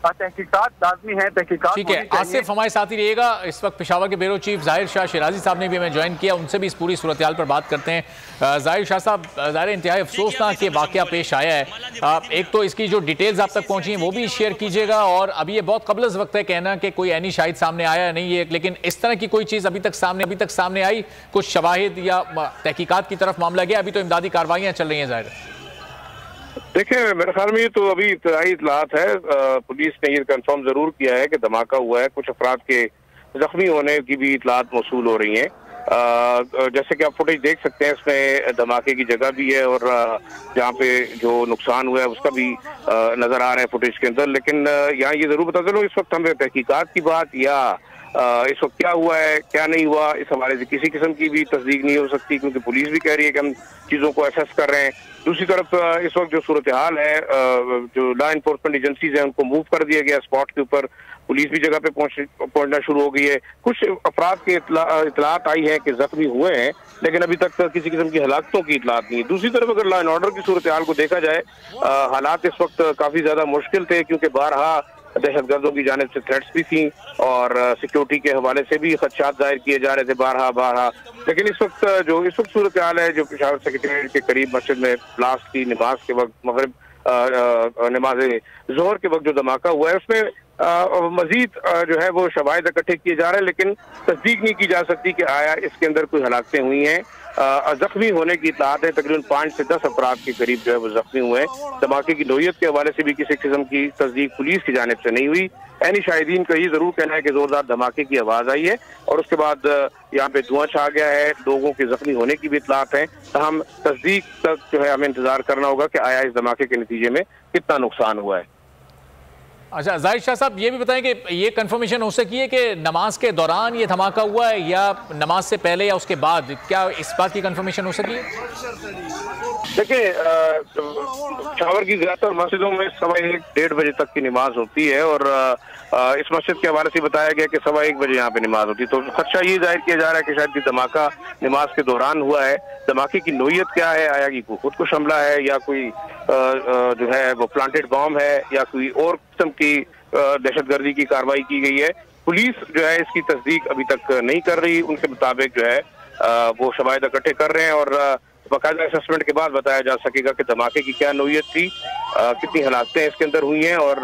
तहकीकात लाजमी है, तहकीकात। ठीक है, आसिफ हमारे साथ ही रहिएगा। इस वक्त पेशावर के ब्यूरो चीफ जाहिर शाह शिराजी साहब ने भी हमें ज्वाइन किया, उनसे भी इस पूरी सूरत हाल पर बात करते हैं। जाहिर शाह साहब, ज़ाहिर इंतहाई अफसोसनाक ये वाक़या पेश आया है। एक तो इसकी जो डिटेल्स आप तक पहुंची हैं वो भी शेयर कीजिएगा, और अभी ये बहुत कबल वक्त है कहना कि कोई ऐनी शाहिद सामने आया नहीं है, लेकिन इस तरह की कोई चीज़ अभी तक सामने आई, कुछ शवाहिद या तहकीकात की तरफ मामला गया? अभी तो इमदादी कार्रवाइयाँ चल रही हैं ज़ाहिर। देखिए, मेरे ख्याल में ये तो अभी इब्तदाई इत्तलात है। पुलिस ने ये कंफर्म जरूर किया है कि धमाका हुआ है। कुछ अफराद के जख्मी होने की भी इत्तलात मौसूल हो रही हैं। जैसे कि आप फुटेज देख सकते हैं, इसमें धमाके की जगह भी है और जहाँ पे जो नुकसान हुआ है उसका भी नजर आ रहा है फुटेज के अंदर। लेकिन यहाँ ये जरूर बता चलो, इस वक्त हमें तहकीकात की बात या इस वक्त क्या हुआ है क्या नहीं हुआ, इस हवाले से किसी किस्म की भी तस्दीक नहीं हो सकती, क्योंकि पुलिस भी कह रही है कि हम चीज़ों को असेस कर रहे हैं। दूसरी तरफ इस वक्त जो सूरत हाल है, जो लॉ इन्फोर्समेंट एजेंसीज हैं उनको मूव कर दिया गया स्पॉट के ऊपर। पुलिस भी जगह पे पहुंचना शुरू हो गई है। कुछ अफराद के इतलात आई है कि जख्मी हुए हैं, लेकिन अभी तक किसी किस्म की हलाकतों की इतलात नहीं है। दूसरी तरफ अगर लॉ एंड ऑर्डर की सूरत हाल को देखा जाए, हालात इस वक्त काफी ज्यादा मुश्किल थे, क्योंकि बारहा दहशतगर्दों की जानिब से थ्रेट्स भी थी और सिक्योरिटी के हवाले से भी खदशात जाहिर किए जा रहे थे बारहा। लेकिन इस वक्त सूरत हाल है, जो पेशावर सेक्रेटेरिएट के करीब मस्जिद में ब्लास्ट की नमाज के वक्त, मगरिब नमाज जोहर के वक्त जो धमाका हुआ है, उसमें मजीद जो है वो शवाहिद इकट्ठे किए जा रहे हैं, लेकिन तस्दीक नहीं की जा सकती कि आया इसके अंदर कोई हलाकतें हुई हैं। जख्मी होने की इत्तलात है, तकरीबन 5 से 10 अफराद के करीब जो है वो जख्मी हुए हैं। धमाके की नोयत के हवाले से भी किसी किस्म की तस्दीक पुलिस की जानिब से नहीं हुई। ऐनी शाहिदीन का ये जरूर कहना है कि जोरदार धमाके की आवाज आई है और उसके बाद यहाँ पे धुआं छा गया है। लोगों के जख्मी होने की भी इत्तलात है, तहम तस्दीक तक जो है हमें इंतजार करना होगा कि आया इस धमाके के नतीजे में कितना नुकसान हुआ है। अच्छा, जाहिर शाह साहब, ये भी बताएं कि ये कंफर्मेशन हो सकी है कि नमाज के दौरान ये धमाका हुआ है या नमाज से पहले या उसके बाद? क्या इस बात की कंफर्मेशन हो सकी है? देखिए, पेशावर की ज्यादातर मस्जिदों में 1:15-1:30 बजे तक की नमाज होती है और इस मस्जिद के हवाले से बताया गया कि 1:15 बजे यहाँ पे नमाज होती है। तो खदशा ये जाहिर किया जा रहा है कि शायद ये धमाका नमाज के दौरान हुआ है। धमाके की नोयत क्या है, आया कि खुदकुश हमला है या कोई जो है वो प्लांटेड बॉम्ब है या कोई और किस्म की दहशतगर्दी की कार्रवाई की गई है, पुलिस जो है इसकी तस्दीक अभी तक नहीं कर रही। उनके मुताबिक जो है वो शवाहिद इकट्ठे कर रहे हैं और बाकायदा असेसमेंट के बाद बताया जा सकेगा कि धमाके की क्या नोयत थी, कितनी हलाकतें इसके अंदर हुई हैं और